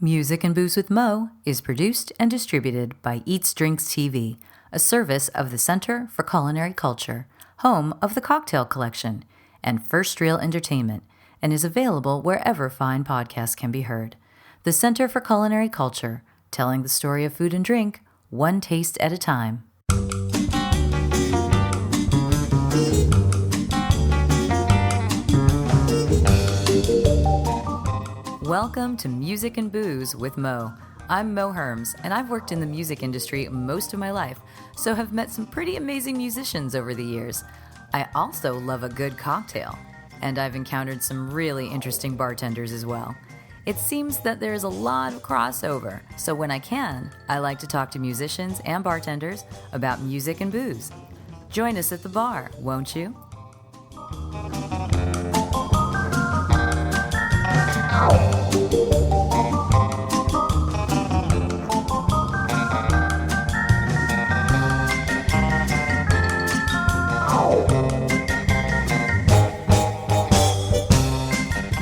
Music and Booze with Mo is produced and distributed by EatsDrinksTV, a service of the Center for Culinary Culture, home of the Cocktail Collection, and First Reel Entertainment, and is available wherever fine podcasts can be heard. The Center for Culinary Culture, telling the story of food and drink, one taste at a time. Welcome to Music and Booze with Mo. I'm Mo Herms, and I've worked in the music industry most of my life, so have met some pretty amazing musicians over the years. I also love a good cocktail, and I've encountered some really interesting bartenders as well. It seems that there's a lot of crossover, so when I can, I like to talk to musicians and bartenders about music and booze. Join us at the bar, won't you?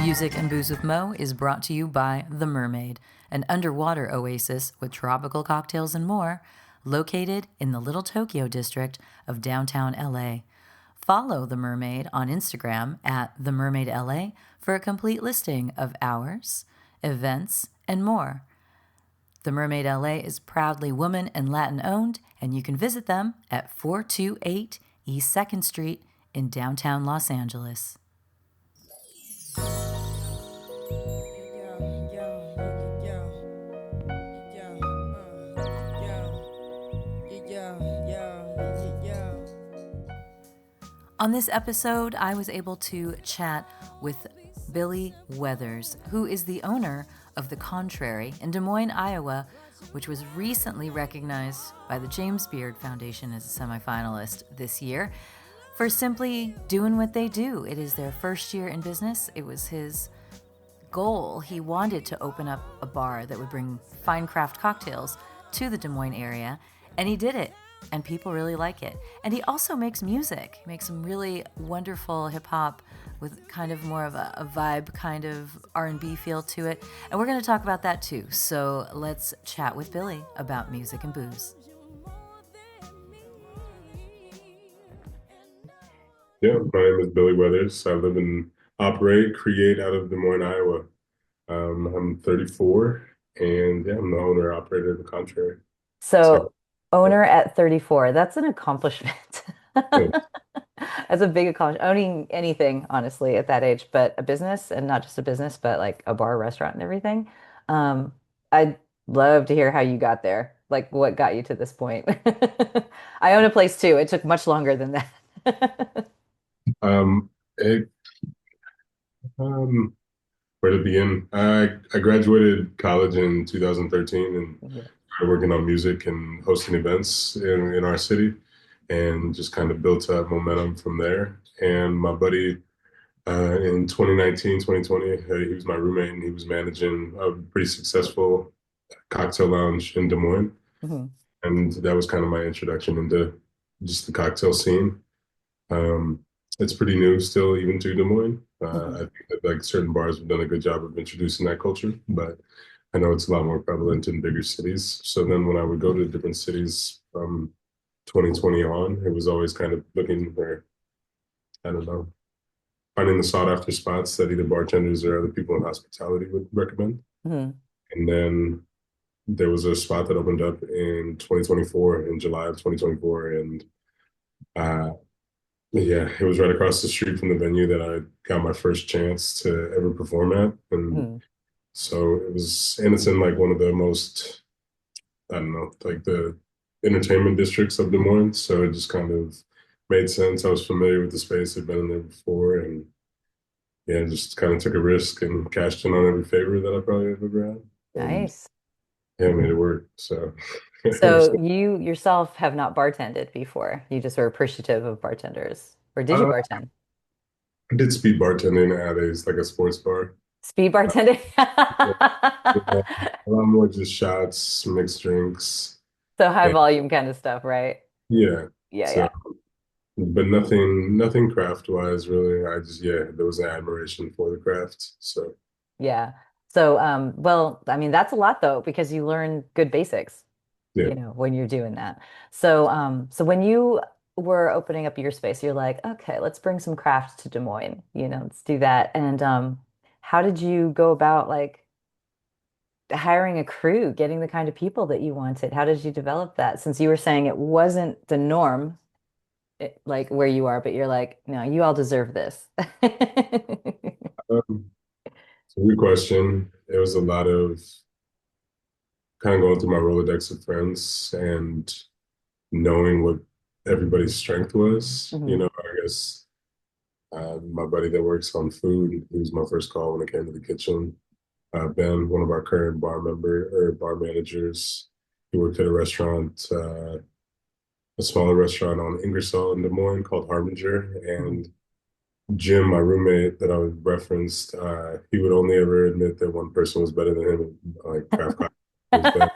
Music and Booze with Mo is brought to you by The Mermaid, an underwater oasis with tropical cocktails and more, located in the Little Tokyo district of downtown LA. Follow The Mermaid on Instagram at The Mermaid LA for a complete listing of hours, events, and more. The Mermaid LA is proudly woman and Latin owned, and you can visit them at 428 East 2nd Street in downtown Los Angeles. On this episode, I was able to chat with Billy Weathers, who is the owner of The Contrary in Des Moines, Iowa, which was recently recognized by the James Beard Foundation as a semifinalist this year for simply doing what they do. It is their first year in business. It was his goal. He wanted to open up a bar that would bring fine craft cocktails to the Des Moines area, and he did it. And people really like it. And he also makes music. He makes some really wonderful hip hop with kind of more of a vibe, kind of R&B feel to it. And we're going to talk about that too. So let's chat with Billy about music and booze. Yeah, my name is Billy Weathers. I live and operate, create out of Des Moines, Iowa. I'm 34, and yeah, I'm the owner operator of The Contrary. So, So, owner at 34, that's an accomplishment. yeah. That's a big accomplishment. Owning anything, honestly, at that age, but a business, and not just a business, but like a bar, restaurant, and everything. Um, I'd love to hear how you got there. Like, what got you to this point? I own a place too. It took much longer than that. Um, it, um, where to begin? I graduated college in 2013 and Yeah. started working on music and hosting events in our city, and just kind of built up momentum from there. And my buddy in 2019, 2020, he was my roommate, and he was managing a pretty successful cocktail lounge in Des Moines. Mhm. And that was kind of my introduction into just the cocktail scene. Um, it's pretty new still, even to Des Moines. I Mhm. think that like certain bars have done a good job of introducing that culture, but I know it's a lot more prevalent in bigger cities. So then when I would go to different cities from 2020 on, it was always kind of looking for, I don't know, finding the sought after spots that either bartenders or other people in hospitality would recommend. Mhm. And then there was a spot that opened up in 2024, in July of 2024, and uh, yeah, it was right across the street from the venue that I got my first chance to ever perform at. And Mhm. so it was, and it's in like one of the most, I don't know, like the entertainment districts of Des Moines. So it just kind of made sense. I was familiar with the space, I'd been in there before, and yeah, just kind of took a risk and cashed in on every favor that I probably have ever had. And Nice. yeah, made it work. So So you yourself have not bartended before. You just were appreciative of bartenders. Or did you uh, bartend? I did speed bartending at like a sports bar. Speed bartending? Yeah, a lot more just shots, mixed drinks. So high And volume kind of stuff, right? yeah. Yeah, So, yeah. but nothing craft wise really. I just, yeah, there was an admiration for the craft. So, Yeah. So, well, I mean, that's a lot though, because you learn good basics, Yeah. when you're doing that. So, so when you were opening up your space, you're like, okay, let's bring some craft to Des Moines, let's do that. And how did you go about like hiring a crew, getting the kind of people that you wanted? How did you develop that? Since you were saying it wasn't the norm, like where you are, but you're like, no, you all deserve this. Um, so good question. It was a lot of kind of going through my Rolodex of friends and knowing what everybody's strength was. Hmm. I guess my buddy that works on food, he was my first call when it came to the kitchen. Ben, one of our current bar managers, he worked at a restaurant, a smaller restaurant on Ingersoll in Des Moines called Harbinger. Hmm. And Jim, my roommate that I referenced, he would only ever admit that one person was better than him, like craft cocktail was better.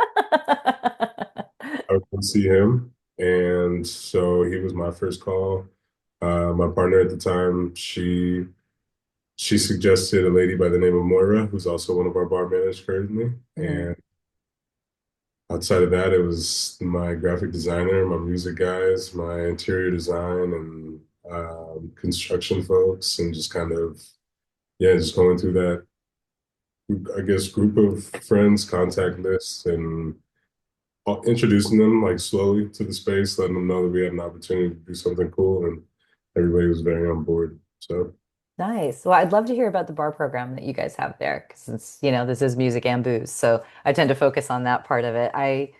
I would come see him, and so he was my first call. My partner at the time, she suggested a lady by the name of Moira, who's also one of our bar managers currently. Hmm. And outside of that, it was my graphic designer, my music guys, my interior design, and construction folks, and just kind of, yeah, just going through that, I guess, group of friends, contact lists, and introducing them like slowly to the space, letting them know that we had an opportunity to do something cool, and everybody was very on board. So, Nice. Well, I'd love to hear about the bar program that you guys have there, 'cause since, this is music and booze. So I tend to focus on that part of it. I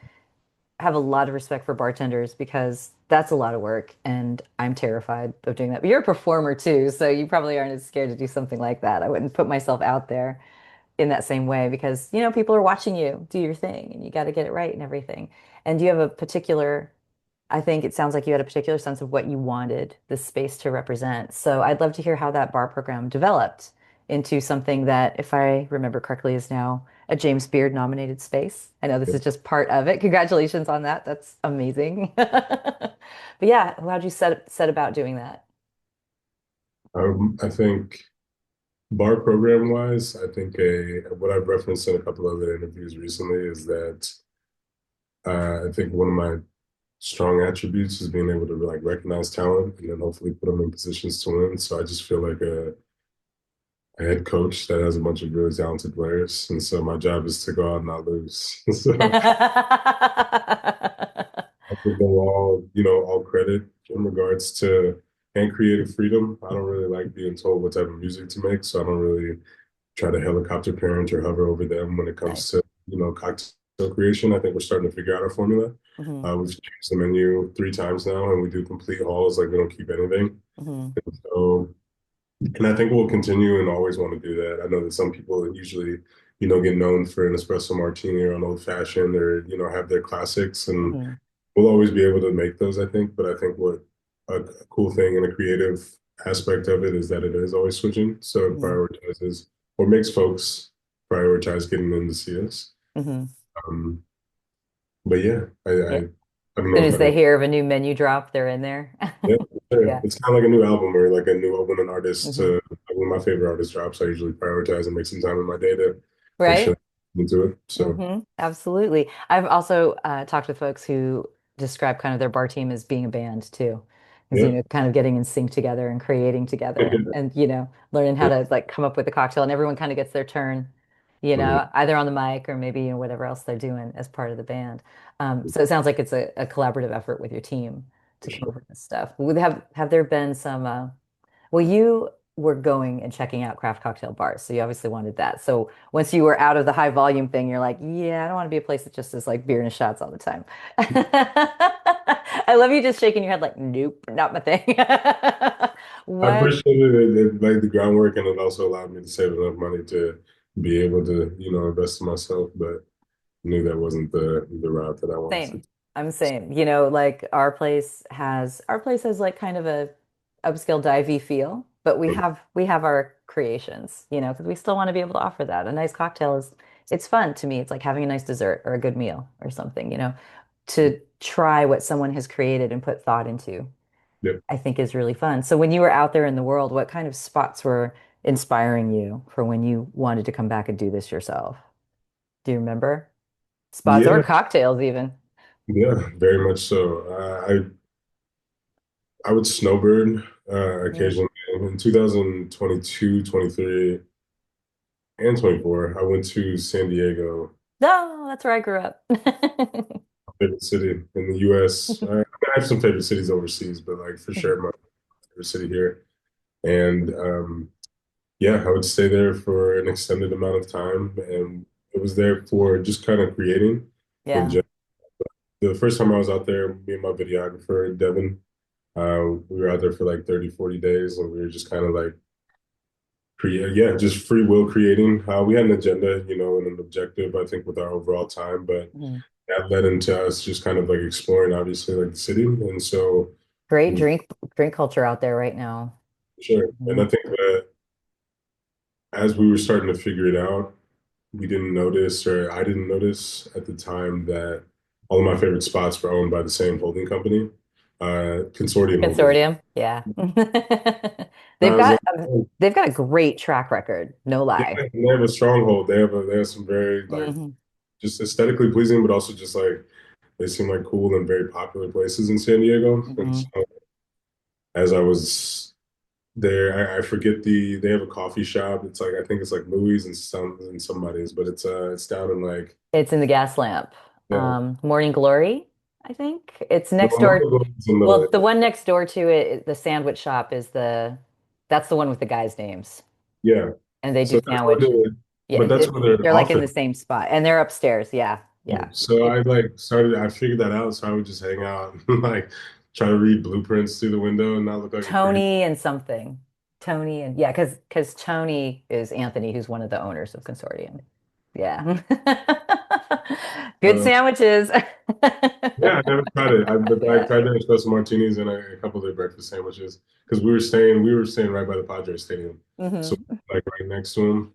have a lot of respect for bartenders because that's a lot of work and I'm terrified of doing that. But you're a performer too, so you probably aren't as scared to do something like that. I wouldn't put myself out there in that same way because, people are watching you do your thing and you got to get it right and everything. And do you have a particular I think it sounds like you had a particular sense of what you wanted this space to represent. So I'd love to hear how that bar program developed into something that, if I remember correctly, is now a James Beard nominated space. I know this yeah. is just part of it. Congratulations on that. That's amazing. But yeah, how'd you set about doing that? I think bar program wise, I think what I've referenced in a couple of other interviews recently is that I think one of my strong attributes is being able to like recognize talent and then hopefully put them in positions to win. So I just feel like a head coach that has a bunch of really talented players, and so my job is to go out and not lose. So I give them all, all credit in regards to and creative freedom. I don't really like being told what type of music to make, so I don't really try to helicopter parent or hover over them when it comes Nice. to, cocktail creation. I think we're starting to figure out our formula. Hmm. We've changed the menu 3 times now, and we do complete hauls, like we don't keep anything. Hmm. So, and I think we'll continue and always want to do that. I know that some people usually, get known for an espresso martini or an old fashioned or, have their classics, and Hmm. we'll always be able to make those, I think. But I think what a cool thing and a creative aspect of it is that it is always switching. So it Hmm. prioritizes or makes folks prioritize getting in to see us. Hmm. Um, but yeah, Yeah. I don't As know soon if as I they can. hear of a new menu drop, they're in there. Yeah, sure. Yeah. It's kind of like a new album or like a new when an artist, Hmm. like when my favorite artist drops, I usually prioritize and make some time in my day to make Right? sure I'm into it. So Absolutely. I've also talked with folks who describe kind of their bar team as being a band too. Because, yeah, kind of getting in sync together and creating together and, learning how yeah. to like come up with a cocktail and everyone kind of gets their turn, Mhm. either on the mic or maybe, whatever else they're doing as part of the band. So it sounds like it's a collaborative effort with your team For to come up sure. with this stuff. Have there been some well, you were going and checking out craft cocktail bars, so you obviously wanted that. So once you were out of the high volume thing, you're like, yeah, I don't want to be a place that just is like beer and shots all the time. I love you just shaking your head like, nope, not my thing. I What? appreciated it. It laid the groundwork and it also allowed me to save enough money to be able to, invest in myself, but knew that wasn't the route that I wanted to. Same. I'm same. Like our place has like kind of a upscale divey feel, but we have our creations, because we still want to be able to offer that. A nice cocktail is it's fun to me. It's like having a nice dessert or a good meal or something, to try what someone has created and put thought into, Yep. I think is really fun. So when you were out there in the world, what kind of spots were inspiring you for when you wanted to come back and do this yourself? Do you remember? Spots or Yeah, cocktails even? yeah, very much so. I would snowbird Mm. occasionally. In 2022, 23, and 24, I went to San Diego, No, that's where I grew up. my favorite city in the US. I have some favorite cities overseas, but like for sure my favorite city here. And yeah, I would stay there for an extended amount of time, and it was there for just kind of creating. In Yeah. general. The first time I was out there, me and my videographer, Devin, we were out there for like 30, 40 days, and we were just kind of like create, yeah, just free will creating. We had an agenda, and an objective, I think, with our overall time, but Mhm. that led into us just kind of like exploring, obviously, like the city. And so, Great mm, drink culture out there right now. sure. And I Mhm. think that as we were starting to figure it out, we didn't notice, or I didn't notice at the time that all of my favorite spots were owned by the same holding company, Consortium Holdings. Consortium. Yeah. And They've I was got like, oh, they've got a great track record, no yeah, lie. and they have a stronghold. They have some very like Hmm. just aesthetically pleasing, but also just like they seem like cool and very popular places in San Diego. And Hmm. so as I was there, I forget they have a coffee shop. It's like I think it's like Louis and somebody's, but it's down in like It's in the gas lamp. yeah. Morning Glory, I think. It's No, next I'm door. gonna go in Well, the the one next door to it, the sandwich shop is that's the one with the guys' names. yeah. And they do So that's where sandwich and yeah, but that's where their they're like in office. the same spot and they're upstairs. Yeah. Yeah. So It, I figured that out. So I would just hang out and like try to read blueprints through the window and not look like a crazy. Tony and something. Tony and yeah, because Tony is Anthony, who's one of the owners of Consortium. Yeah. Good Uh, sandwiches. yeah, I never tried it. But I tried their espresso martinis and a couple of their breakfast sandwiches because we were staying right by the Padres Stadium, so Hmm. like right next to them.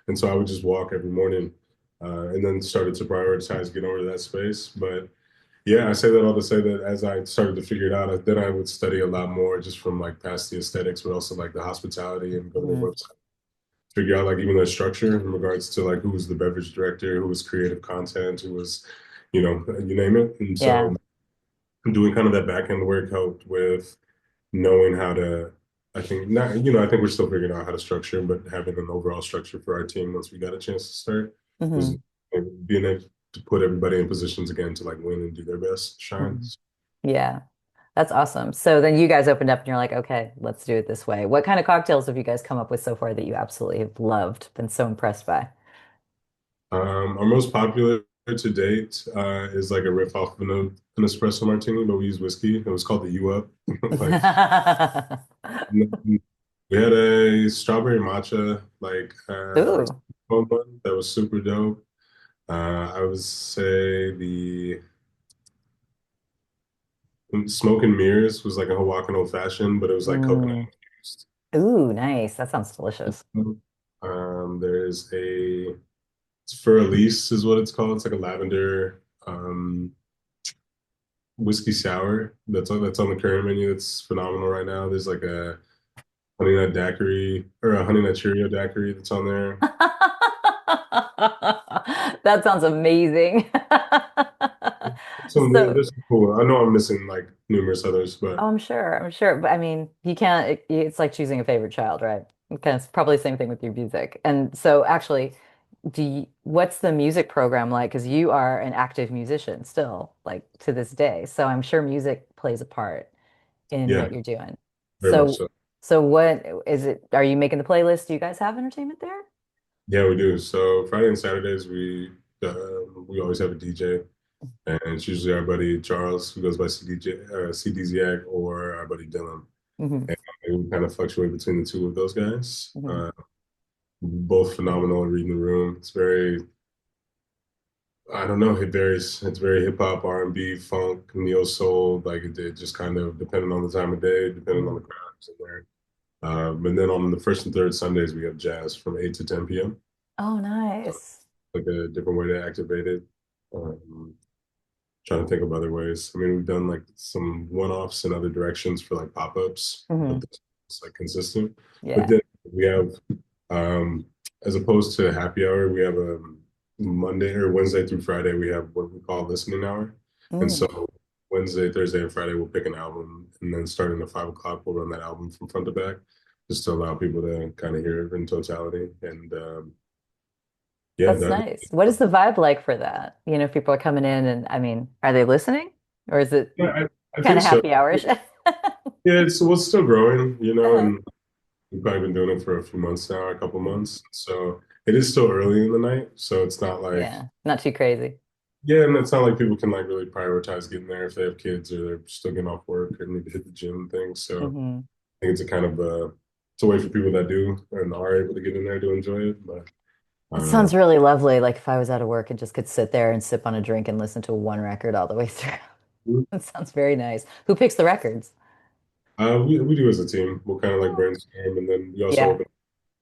And so I would just walk every morning, and then started to prioritize getting over to that space. But yeah, I say that all to say that as I started to figure it out, then I would study a lot more just from like past the aesthetics, but also like the hospitality and go to their Hmm. website, figure out like even their structure in regards to like who was the beverage director, who was creative content, who was, you name it. And Yeah. so doing kind of that back end work helped with knowing how to, I think not, I think we're still figuring out how to structure, but having an overall structure for our team once we got a chance to start was Hmm. being able to put everybody in positions again to like win and do their best shine. Hmm. Yeah. That's awesome. So then you guys opened up and you're like, okay, let's do it this way. What kind of cocktails have you guys come up with so far that you absolutely have loved, been so impressed by? Our most popular to date is like a riff off of an espresso martini, but we use whiskey. It was called the U Up. Like we had a strawberry matcha, like Ooh. one that was super dope. I would say the smoke and mirrors was like a Hawaiian old fashioned, but it was like coconut Mm. infused. Ooh, nice. That sounds delicious. There's it's Fur Elise is what it's called. It's like a lavender whiskey sour that's on the current menu. That's phenomenal right now. There's like a honey nut daiquiri or a honey nut Cheerio daiquiri that's on there. That sounds amazing. So So, there's some cool. I know I'm missing like numerous others, oh, but I'm sure. I'm sure. But I mean, you can't, it's like choosing a favorite child, right? Kind of probably the same thing with your music. And so actually, what's the music program like? Because you are an active musician still, like to this day. So I'm sure music plays a part in yeah, what you're doing. very much So, so. so what is it? Are you making the playlist? Do you guys have entertainment there? Yeah, we do. So Friday and Saturdays we always have a DJ, and it's usually our buddy Charles who goes by CDZiak or our buddy Dylan, Hmm. and we kind of fluctuate between the two of those guys. Hmm. Both phenomenal at reading the room. It's very I don't know. It varies. It's very hip hop, R&B, funk, neo soul. Like it just kind of depending on the time of day, depending on the Hmm. crowds in there. And then on the first and third Sundays, we have jazz from 8 to 10 p.m. Oh, So nice. like a different way to activate it. Trying to think of other ways. I mean, we've done like some one-offs in other directions for like pop-ups, but Hmm. it's like consistent. But Yeah. then We have, um, as opposed to happy hour, we have a Monday or Wednesday through Friday, we have what we call listening hour. And Mm. so Wednesday, Thursday, and Friday, we'll pick an album. And then starting at 5 o'clock, we'll run that album from front to back just to allow people to kind of hear it in totality. And yeah, That's that, nice. What is the vibe like for that? You know, if people are coming in and I mean, are they listening? Or is it yeah, I kind think of so. happy hours? Yeah, it's still growing, Uh-huh. and we've probably been doing it for a few months now, a couple Mhm. months. So it is still early in the night. So it's not like, Yeah, not too crazy. yeah, and it's not like people can like really prioritize getting there if they have kids or they're still getting off work or need to hit the gym and things. So Hmm. I think it's a kind of it's a way for people that do and are able to get in there to enjoy it. But It uh, sounds really lovely. Like if I was out of work and just could sit there and sip on a drink and listen to one record all the way through. That sounds very nice. Who picks the records? we do as a team. We'll kind of like Oh. brainstorm and then we also Yeah. open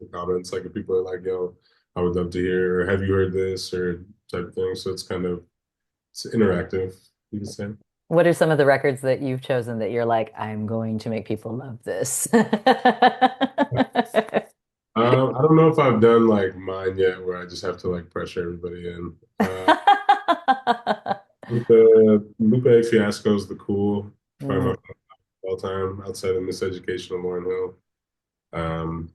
the comments. Like if people are like, "Yo, I would love to hear," or "Have you heard this?" or type of thing. So it's interactive, you can say. What are some of the records that you've chosen that you're like, I'm going to make people love this? I don't know if I've done like mine yet, where I just have to like pressure everybody in. Lupe Fiasco is the cool, probably my Mm. favorite of all time outside of Miseducation of Lauryn Hill. Um,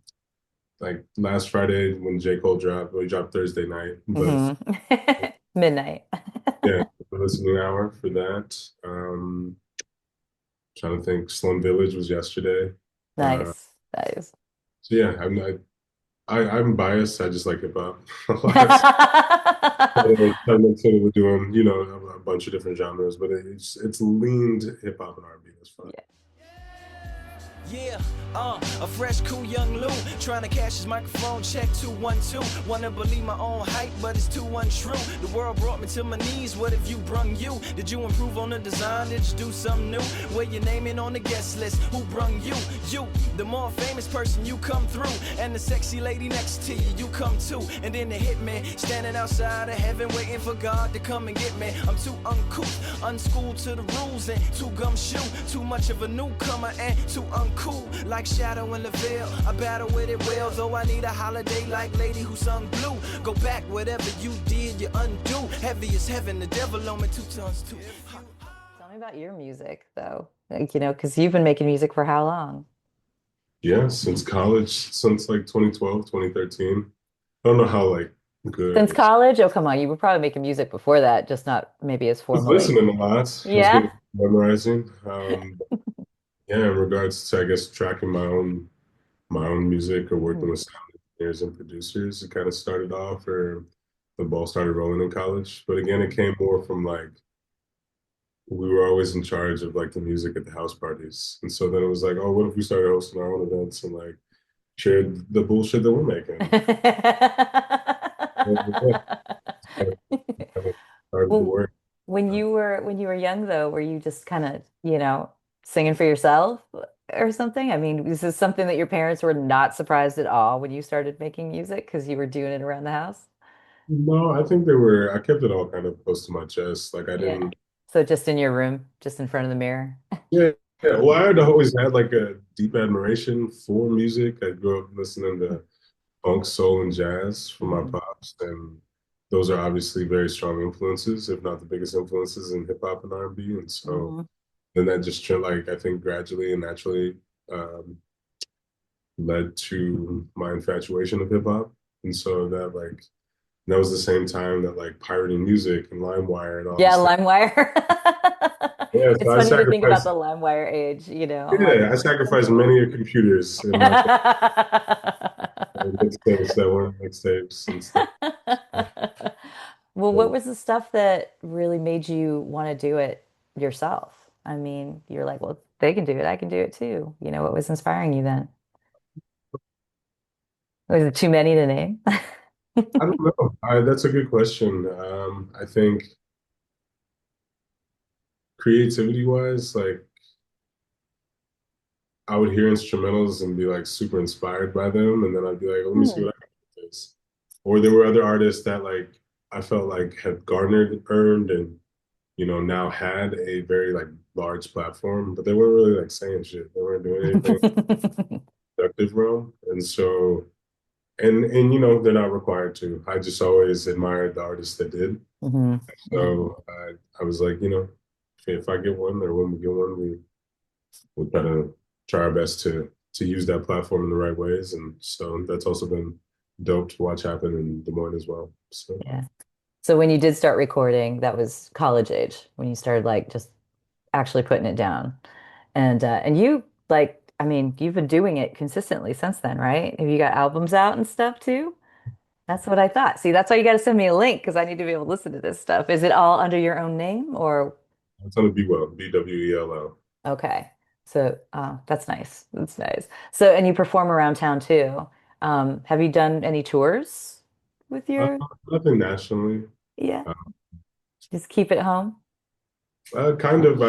like last Friday when J. Cole dropped, well, he dropped Thursday night, but Hmm. Midnight. yeah, the listening hour for that. Trying to think, Slum Village was yesterday. Uh, Nice. Nice. so yeah, I'm biased. I just like hip hop a lot. So we're doing, a bunch of different genres, but it's leaned hip hop and R&B this far. Yeah. Yeah, a fresh, cool young Lou trying to cash his microphone check 212. Wanna believe my own hype, but it's too untrue. The world brought me to my knees. What have you brung you? Did you improve on the design? Did you do something new? Where your name in on the guest list? Who brung you? You, the more famous person, you come through, and the sexy lady next to you, you come too. And then the hitman standing outside of heaven, waiting for God to come and get me. I'm too uncouth, unschooled to the rules, and too gumshoe. Too much of a newcomer and too uncool. Like shadow in the veil, I battle with it well. Though I need a holiday like lady who sung blue. Go back, whatever you did, you undo. Heavy as heaven, the devil on me 2 tons too. Tell me about your music, though. Like, you know, because you've been making music for how long? Yeah, since college, since like 2012, 2013. I don't know how like Since good. college? Oh, come on. You were probably making music before that, just not maybe as I was formally. listening a lot. I was Yeah. getting memorizing. Yeah, in regards to I guess tracking my own music or working Mhm. with sound engineers and producers, it kind of started off, or the ball started rolling in college. But again, it came more from like we were always in charge of like the music at the house parties, and so then it was like, oh, what if we started hosting our own events and like shared the bullshit that we're making? And, yeah, kind of started to Well, work. when you were young though, were you just kind of, singing for yourself or something? I mean, is this something that your parents were not surprised at all when you started making music because you were doing it around the house? No, I think they were. I kept it all kind of close to my chest. Like I Yeah. didn't. So just in your room, just in front of the mirror. Yeah, yeah. Well, I had always had like a deep admiration for music. I grew up listening to funk, soul, and jazz from my Hmm. pops, and those are obviously very strong influences, if not the biggest influences in hip hop and R&B. And so Hmm. then that just like I think gradually and naturally um, led to my infatuation of hip hop. And so that was the same time that like pirating music and LimeWire and all Yeah, this stuff. LimeWire. Yeah, so It's I funny to think about the sacrificed. LimeWire age, I'm like, Yeah, I sacrificed many computers in my mixtapes that weren't mixtapes and stuff. well, what So, was the stuff that really made you want to do it yourself? I mean, you're like, well, they can do it, I can do it too. What was inspiring you then? Was it too many to name? I don't know. That's a good question. I think creativity wise, like I would hear instrumentals and be like super inspired by them, and then I'd be like, let me see Hmm. what I can do with this. Or there were other artists that like I felt like had garnered, earned, and now had a very like large platform, but they weren't really like saying shit. They weren't doing anything collective realm, and so and they're not required to. I just always admired the artists that did. Hmm. Hmm. So I was like, if I get one or when we get one, we try to try our best to use that platform in the right ways, and so that's also been dope to watch happen in Des Moines as well. So Yeah. So when you did start recording, that was college age when you started like just actually putting it down. And you like, I mean, you've been doing it consistently since then, right? Have you got albums out and stuff too? That's what I thought. See, that's why you got to send me a link because I need to be able to listen to this stuff. Is it all under your own name or it's on the Be Well, BWELL. okay? So, that's nice. That's nice. So, and you perform around town too. Have you done any tours with Uh, your, Nothing nationally. yeah, Uh, just keep it home? kind of.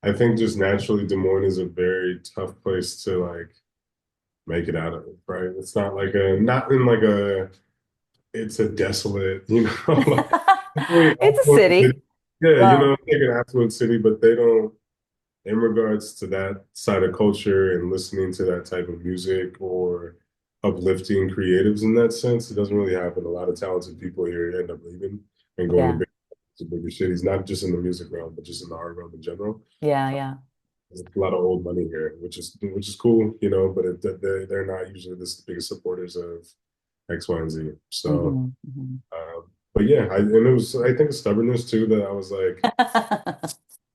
I think just naturally, Des Moines is a very tough place to like make it out of, right? It's not like not in like a it's a desolate, like it's a very It's a affluent city. city. Yeah, Well, it's like an affluent city, but they don't, in regards to that side of culture and listening to that type of music or uplifting creatives in that sense, it doesn't really happen. A lot of talented people here end up leaving and going yeah, to bigger cities, not just in the music realm, but just in the art realm in general. yeah, yeah. There's a lot of old money here, which is cool, but they're not usually the biggest supporters of X, Y, and Z. So, Hmm. Hmm. but yeah, and it was I think a stubbornness too that I was like,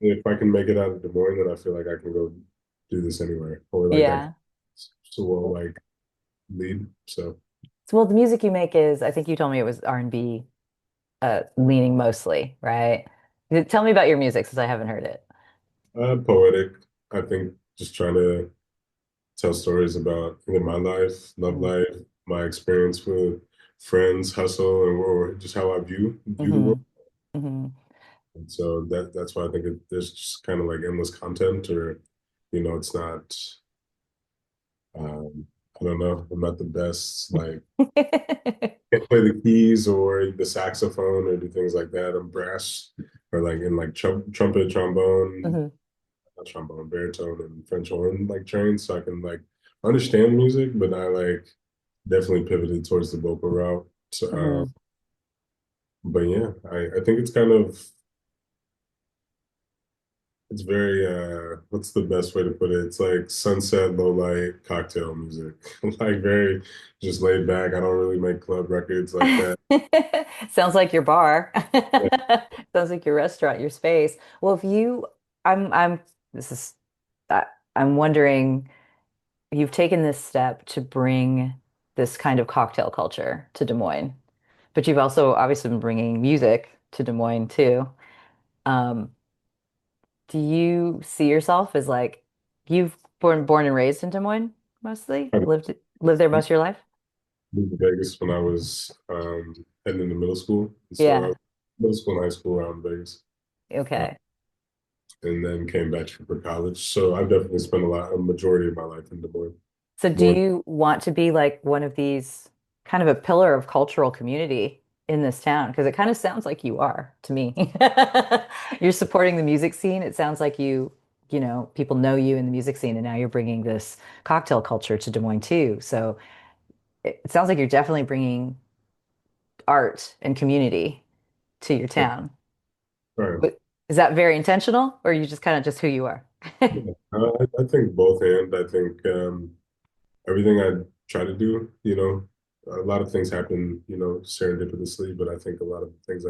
if I can make it out of Des Moines, then I feel like I can go do this anywhere, or like I Yeah. so will like lead. So, So, well, the music you make is, I think you told me it was R&B leaning mostly, right? Tell me about your music since I haven't heard it. poetic. I think just trying to tell stories about either my life, love Mm-hmm. life, my experience with friends, hustle, or just how I view the Hmm. world. Hmm. And so that's why I think there's just kind of like endless content, or it's not. I don't know. I'm not the best. Like, can't play the keys or the saxophone or do things like that. I'm brass or like in like trumpet, trombone, Hmm. not trombone, baritone, and French horn like trained, so I can like understand music, but I like definitely pivoted towards the vocal route. So, Hmm. but yeah, I think it's kind of it's very what's the best way to put it? It's like sunset, low light, cocktail music. Like very just laid back. I don't really make club records like that. Sounds like your bar. Yeah, Sounds like your restaurant, your space. Well, if you, I'm, this is, I, I'm wondering, you've taken this step to bring this kind of cocktail culture to Des Moines, but you've also obviously been bringing music to Des Moines too. Um, do you see yourself as like you've born and raised in Des Moines mostly? I Lived there most of your life? moved to Vegas when I was heading into middle school. So I Yeah. was middle school and high school around Vegas. Uh, Okay. and then came back for college. So I've definitely spent a majority of my life in Des Moines. So do More, you want to be like one of these kind of a pillar of cultural community in this town? Because it kind of sounds like you are to me. You're supporting the music scene. It sounds like people know you in the music scene, and now you're bringing this cocktail culture to Des Moines too. So it sounds like you're definitely bringing art and community to your town. right. But is that very intentional, or are you just kind of just who you are? Yeah. I think both, and I think everything I try to do, a lot of things happen, serendipitously, but I think a lot of the things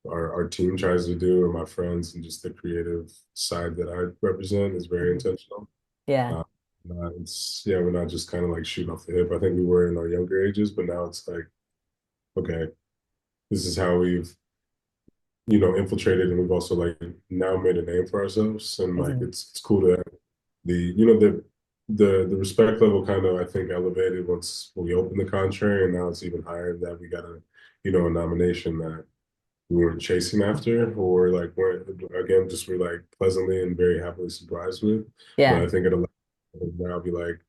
our team tries to do, or my friends, and just the creative side that I represent is very Mhm. intentional. Yeah. Uh, we're not just kind of like shooting off the hip. I think we were in our younger ages, but now it's like, okay, this is how we've, infiltrated, and we've also like now made a name for ourselves, and like Mhm. it's cool that the respect level kind of I think elevated once we opened the contrary, and now it's even higher that we got a nomination that we weren't chasing after, or like weren't again just we're like pleasantly and very happily surprised with. But Yeah. I think it'll now be like,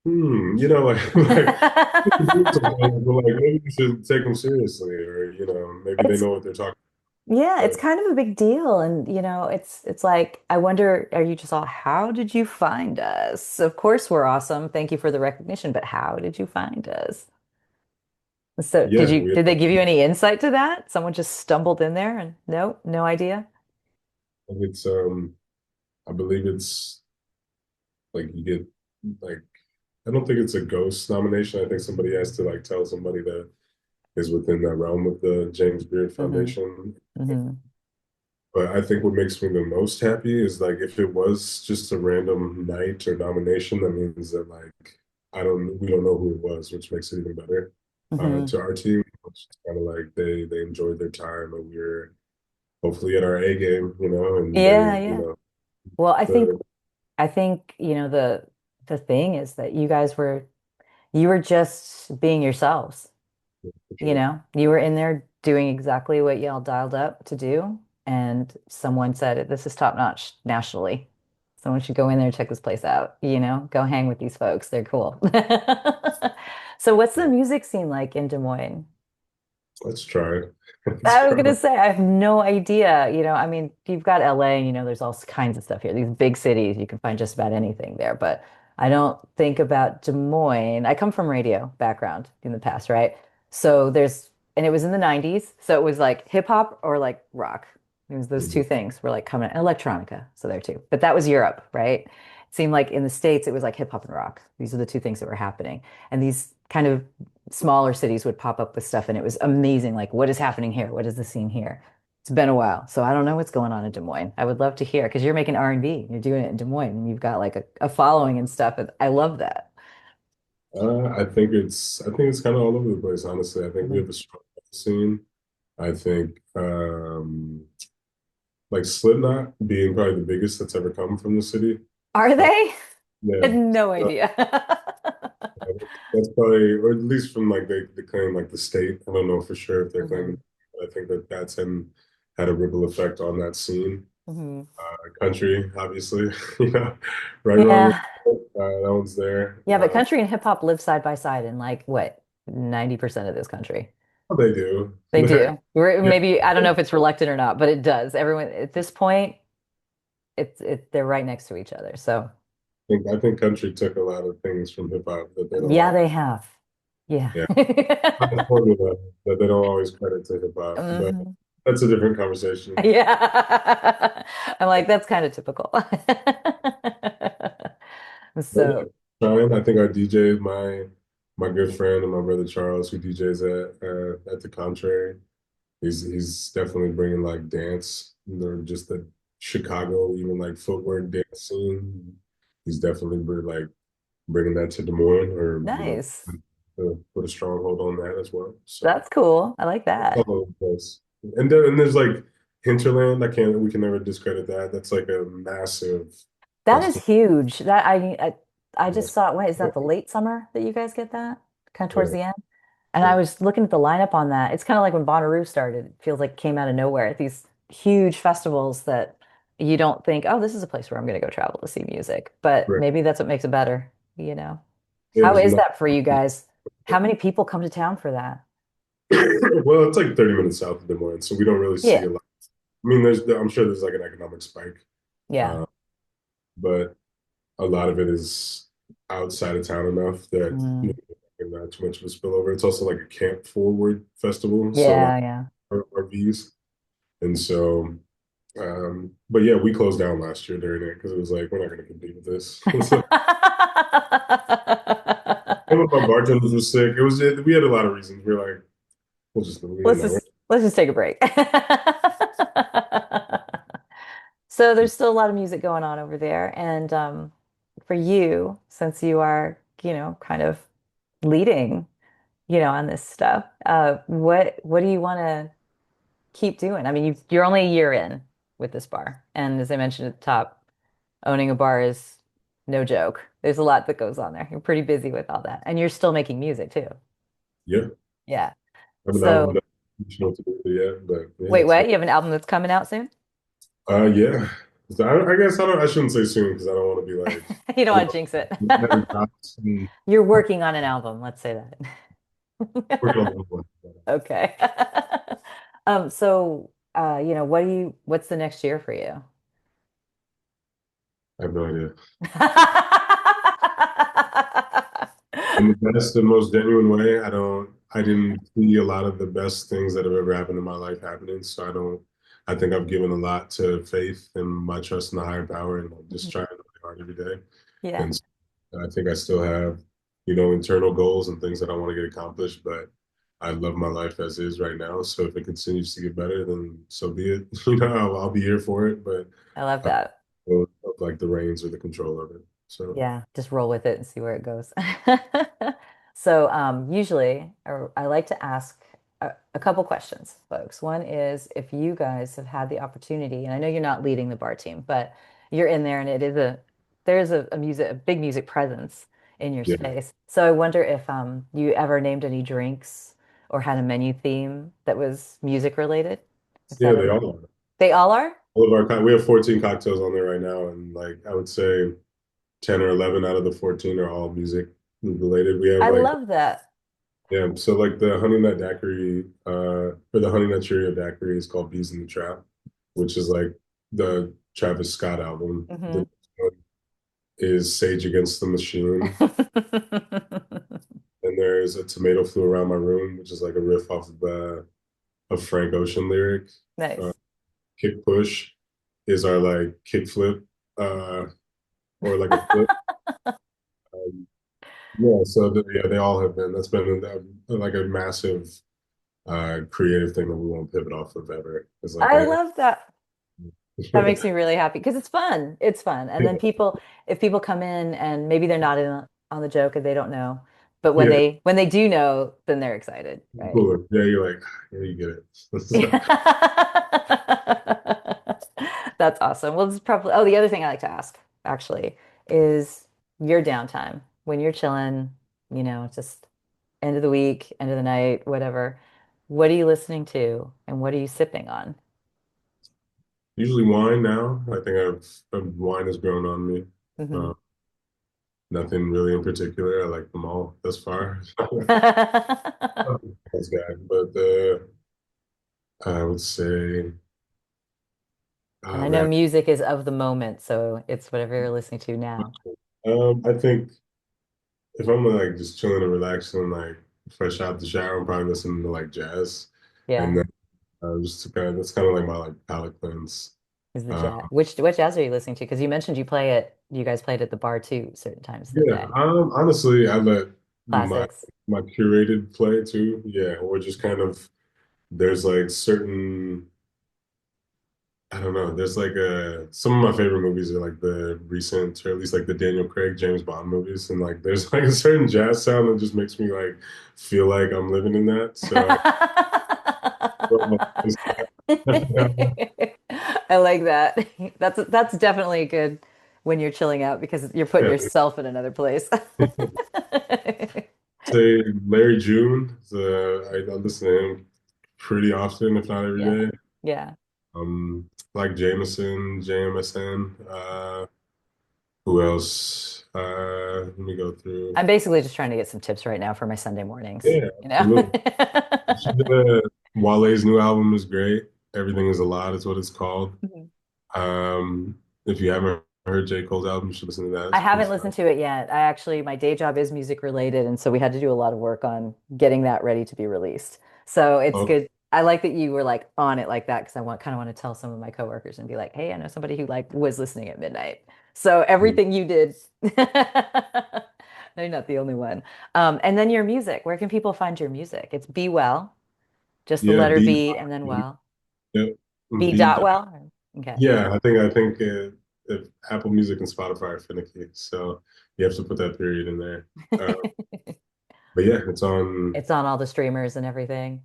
like like but like maybe we should take them seriously, or maybe they It's know what they're talking. Yeah, it's But kind of a big deal. And it's like I wonder, are you just all, how did you find us? Of course we're awesome. Thank you for the recognition, but how did you find us? So yeah, did they give you any insight to that? Someone just stumbled in there and no idea? it's I believe it's like you get like I don't think it's a ghost nomination. I think somebody has to like tell somebody that is within that realm of the James Beard Hmm. Foundation. Hmm. But I think what makes me the most happy is like if it was just a random night or nomination, that means that like we don't know who it was, which makes it even better. Hmm. To our team, it's kind of like they enjoyed their time and we're hopefully at our A game, and Yeah, they, yeah. Well, the I think, the thing is that you were just being yourselves. for sure. You were in there doing exactly what y'all dialed up to do. And someone said, this is top notch nationally. Someone should go in there and check this place out, go hang with these folks. They're cool. So what's the Yeah, music scene like in Des Moines? let's try. Let's I was try. gonna say, I have no idea. I mean, you've got LA, there's all kinds of stuff here. These big cities, you can find just about anything there. But I don't think about Des Moines. I come from radio background in the past, right? And it was in the 90s. So it was like hip hop or like rock. It was those two things were like coming, electronica. So there too. But that was Europe, right? It seemed like in the States, it was like hip hop and rock. These are the two things that were happening. And these kind of smaller cities would pop up with stuff and it was amazing. Like, what is happening here? What is the scene here? It's been a while, so I don't know what's going on in Des Moines. I would love to hear because you're making R&B. You're doing it in Des Moines and you've got like a following and stuff. And I love that. I think it's kind of all over the place, honestly. I think we Mhm. have a strong scene. I think like Slipknot being probably the biggest that's ever come from the city. Are Uh, they? I yeah, had no so, idea. that's probably, or at least from like they claim like the state. I don't know for sure if they're Hmm. claiming. I think that had a ripple effect on that scene. Hmm. Country, obviously, you know, right, wrong, Yeah. that one's there. Yeah, but country and hip hop live side by side in like what, 90% of this country. They do. They do. Yeah, Maybe I don't know if it's reluctant or not, but it does. Everyone at this point, they're right next to each other. So I think country took a lot of things from hip hop that they don't yeah, all. they have. Yeah. Yeah, not the formula that they don't always credit to hip hop, but Mhm. that's a different conversation. Yeah. I'm like, that's kind of typical. But yeah, So, trying. I think our DJ, my good friend and my brother Charles, who DJs at the Contrary, he's definitely bringing like dance, just the Chicago, even like footwork dance scene. He's definitely bringing that to Des Moines, or nice. put a stronghold on that as well. So That's cool. I like it's that. all over the place. And there's like Hinterland. We can never discredit that. That's like a massive That is festival. huge. I just Yes. saw, what is that, the late summer that you guys get that? Kind of towards Yeah. the end? And I Yeah. was looking at the lineup on that. It's kind of like when Bonnaroo started. It feels like it came out of nowhere. These huge festivals that you don't think, oh, this is a place where I'm going to go travel to see music. But Right. maybe that's what makes it better, you know? Yeah, How there's a is lot. that for you guys? How many people come to town for that? Well, it's like 30 minutes south of Des Moines, so we don't really see Yeah. a lot. I mean, I'm sure there's like an economic spike, Yeah. uh, but a lot of it is outside of town enough that Mm. not too much of a spillover. It's also like a camp forward festival, so a lot Yeah, yeah. of RVs, and so. But yeah, we closed down last year during it because it was like we're not going to compete with this. So, one of our bartenders was sick. We had a lot of reasons. We were like, Let's know. just take a break. So there's still a lot of music going on over there. And for you, since you are, kind of leading, on this stuff, what do you want to keep doing? I mean, you're only a year in with this bar. And as I mentioned at the top, owning a bar is no joke. There's a lot that goes on there. You're pretty busy with all that. And you're still making music too. Yeah, Yeah. I have an album So that I don't know what to do with it yet, but yeah, wait, it's what? You have an album that's coming out soon? yeah. So I guess I shouldn't say soon because I don't want to be like You don't I want don't to jinx it. know, having drops and You're working on an album, let's say working on that. the one. Okay. So what's the next year for you? I have no idea. In the best and most genuine way, I didn't see a lot of the best things that have ever happened in my life happening. So I think I've given a lot to faith and my trust in the higher power, and I'm just trying really hard every day. Yeah, And so I think I still have, internal goals and things that I want to get accomplished, but I love my life as is right now. So if it continues to get better, then so be it. I'll be here for it, but I love I that. don't have like the reins or the control of it. So Yeah, just roll with it and see where it goes. So, usually, I like to ask a couple questions, folks. One is if you guys have had the opportunity, and I know you're not leading the bar team, but you're in there, and there's a big music presence in your yeah, space. So I wonder if you ever named any drinks or had a menu theme that was music related. If yeah, that they ever, all are. they all are? All of we have 14 cocktails on there right now, and like I would say 10 or 11 out of the 14 are all music related. We have I like, love that. yeah, so like the honey nut daiquiri, for the honey nut Cheerio daiquiri is called Bees in the Trap, which is like the Travis Scott album. The Hmm. next one is Sage Against the Machine. And there's a tomato flew around my room, which is like a riff off of a Frank Ocean lyric. Uh, Nice. Kick push is our like kick flip, uh, or like a flip. Um, yeah, so yeah, they all have been. That's been like a massive creative thing that we won't pivot off of ever. It's like, I hey, love that. That makes me really happy because it's fun. It's fun. And then if people come in and maybe they're not in on the joke and they don't know, but when yeah, they do know, then they're excited, right? cooler. Yeah, you're like, yeah, you get it. That's awesome. Well, this is probably, oh, the other thing I like to ask actually is your downtime when you're chilling, just end of the week, end of the night, whatever. What are you listening to and what are you sipping on? Usually wine now. I think wine has grown on me. Hmm. Uh, Nothing really in particular. I like them all thus far. That's guy, but I would say, And oh I know man, music is of the moment, so it's whatever you're listening to now. I think if I'm like just chilling and relaxing, like fresh out the shower, I'm probably listening to like jazz, and Yeah, then just to kind of that's kind of like my like palate cleanse. is the Uh, jazz. Which what jazz are you listening to? Because you mentioned you guys played at the bar too, certain times of the yeah, day. honestly, I let my Classics. my curated play too. Yeah, or just kind of there's like certain I don't know. There's like some of my favorite movies are like the recent, or at least like the Daniel Craig James Bond movies, and like there's like a certain jazz sound that just makes me like feel like I'm living in that. So I like that. That's definitely good when you're chilling out because you're putting yeah, yourself in another place. say Larry June. I listen to him pretty often, if not every Yeah. day. Yeah. Like Jameson, JMSN. Who else? Let me go through. I'm basically just trying to get some tips right now for my Sunday mornings, Yeah, you know? absolutely. Wale's new album is great. Everything is a lot is what it's called. Mhm. If you haven't heard J. Cole's album, you should listen to that. I It's pretty haven't listened to it yet. My day job is music related, and so we had to do a lot of work on getting that ready to be released. So it's oh, good. I like that you were like on it like that because kind of want to tell some of my coworkers and be like, "Hey, I know somebody who like was listening at midnight." So everything you did, no, you're not the only one. And then your music. Where can people find your music? It's Be Well, just the yeah, letter B and then Well. yeah, B B. dot Well. Okay. Yeah, I think if Apple Music and Spotify are finicky, so you have to put that period in there. Uh, but yeah, it's on. It's on all the streamers and everything.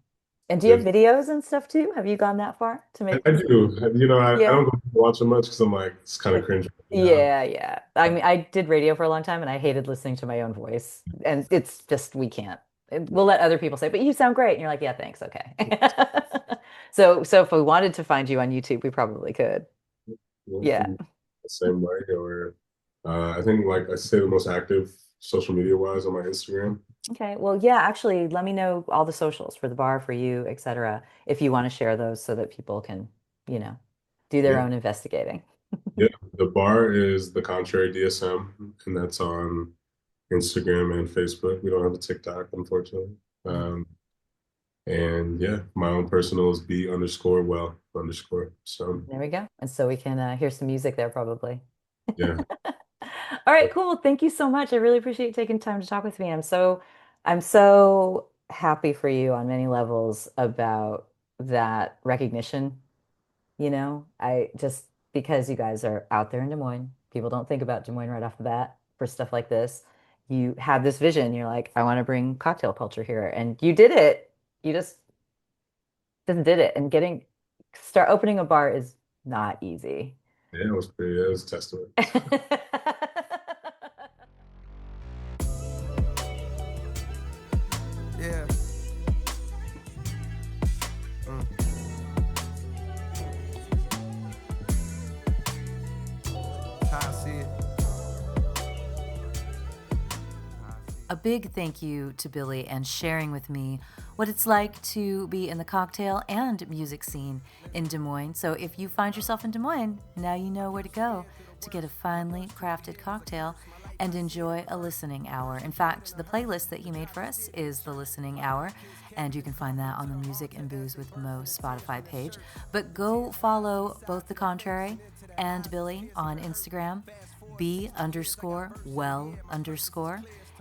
And do you have Yeah, videos and stuff too? Have you gone that far to I, make I this? do. I Yeah. don't go watch it much because I'm like it's kind of cringe now. Yeah, yeah. I mean, I did radio for a long time and I hated listening to my own voice. And it's just, we can't. We'll let other people say, but you sound great. And you're like, yeah, thanks. Okay. So if we wanted to find you on YouTube, we probably could. Yeah. The same way, or I think like I say the most active social media wise on my Instagram. Okay. Well, yeah, actually, let me know all the socials for the bar, for you, etc., if you want to share those so that people can, you know, do their Yeah. own investigating. Yeah. The bar is The Contrary DSM, and that's on Instagram and Facebook. We don't have a TikTok, unfortunately. Mm. And yeah, my own personal is B_well_. So There we go. And so we can hear some music there probably. yeah. All right, cool. Thank you so much. I really appreciate you taking time to talk with me. I'm so happy for you on many levels about that recognition. I just because you guys are out there in Des Moines, people don't think about Des Moines right off the bat for stuff like this. You had this vision. You're like, I want to bring cocktail culture here, and you did it. You just did it. And start opening a bar is not easy. Yeah, it was a testament. Yeah. How I see it. A big thank you to Billy and sharing with me what it's like to be in the cocktail and music scene in Des Moines. So if you find yourself in Des Moines, now you know where to go to get a finely crafted cocktail and enjoy a listening hour. In fact, the playlist that he made for us is the listening hour, and you can find that on the Music and Booze with Mo Spotify page. But go follow both The Contrary and Billy on Instagram, B_well_,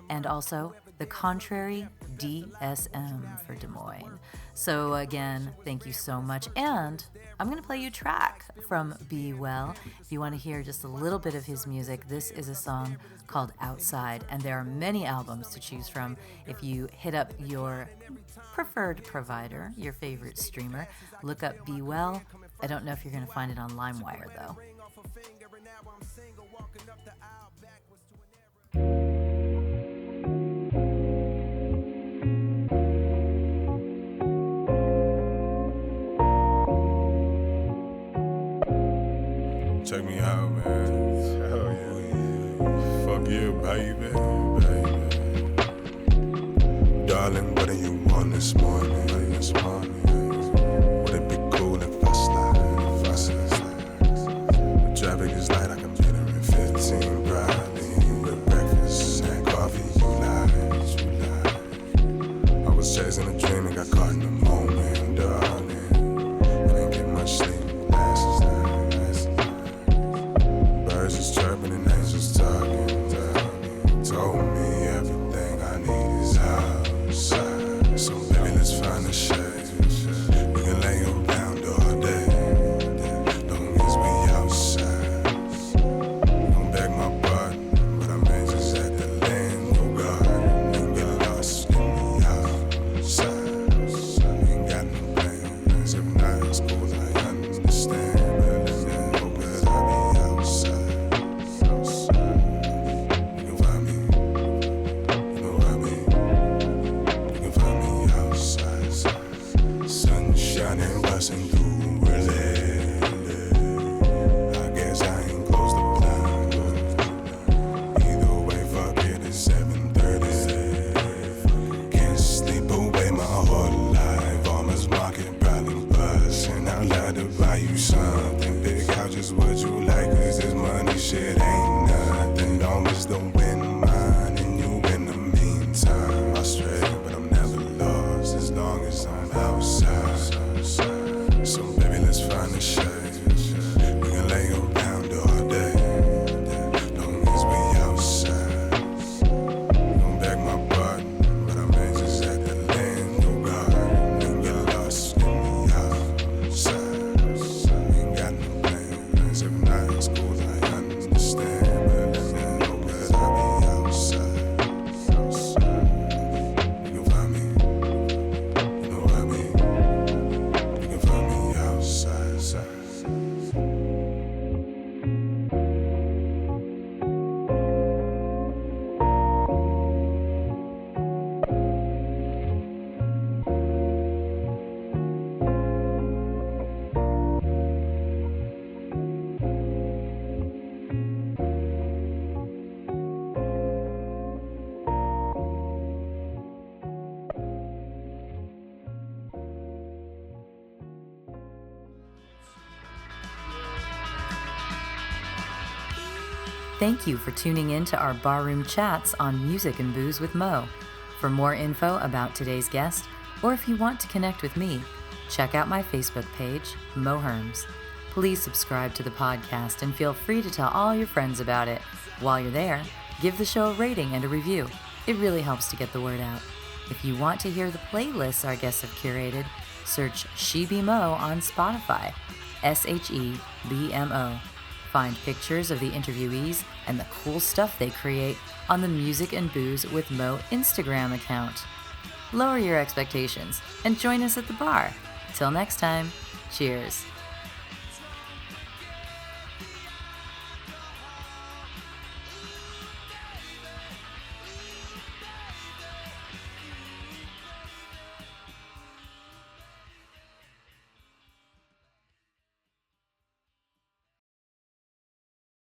and also The Contrary DSM for Des Moines. So again, thank you so much. And I'm going to play you a track from Be Well. If you want to hear just a little bit of his music, this is a song called Outside. And there are many albums to choose from. If you hit up your preferred provider, your favorite streamer, look up Be Well. I don't know if you're going to find it on LimeWire, though. Check me out, man. Hell yeah. Fuck you, baby. Darling, what do you want this morning? Would it be cool if I slide? The traffic is light, I can be there in 15 probably. With breakfast and coffee, you lie. I was chasing a dream and got caught in the moment, darling. I didn't get much sleep last night. Birds just chirping and angels talking. Told me everything I need is outside. So baby, let's find a shade. We can lay around all day. Long as we outside. Don't beg my pardon, but I may just have to land your garden and get lost in the outside. Ain't got no plans. If not, it's cool, I understand. But let's not hope that I'll be outside. You can find me, you know what I mean? You can find me outside. Sun shining, busting through, really. I guess I ain't close to blind. Either way, fuck it, it's 7:30. Can't sleep away my whole life. Farmer's market, probably buzzing. I'd like to buy you something. Pick out just what you like, cause this money shit ain't nothing. Long as the wind mine and you in the meantime. I stray, but I'm never lost as long as I'm outside. So baby, let's find a shade. We can lay around all day. Long as we outside. Don't beg my pardon, but I may just have to land your garden and get lost in the outside. Ain't got no plans. If not, it's cool, I understand. Thank you for tuning in to our barroom chats on Music and Booze with Mo. For more info about today's guest, or if you want to connect with me, check out my Facebook page, Mo Herms. Please subscribe to the podcast and feel free to tell all your friends about it. While you're there, give the show a rating and a review. It really helps to get the word out. If you want to hear the playlists our guests have curated, search She Be Mo on Spotify, SHEBMO. Find pictures of the interviewees and the cool stuff they create on the Music and Booze with Mo Instagram account. Lower your expectations and join us at the bar. Till next time, cheers.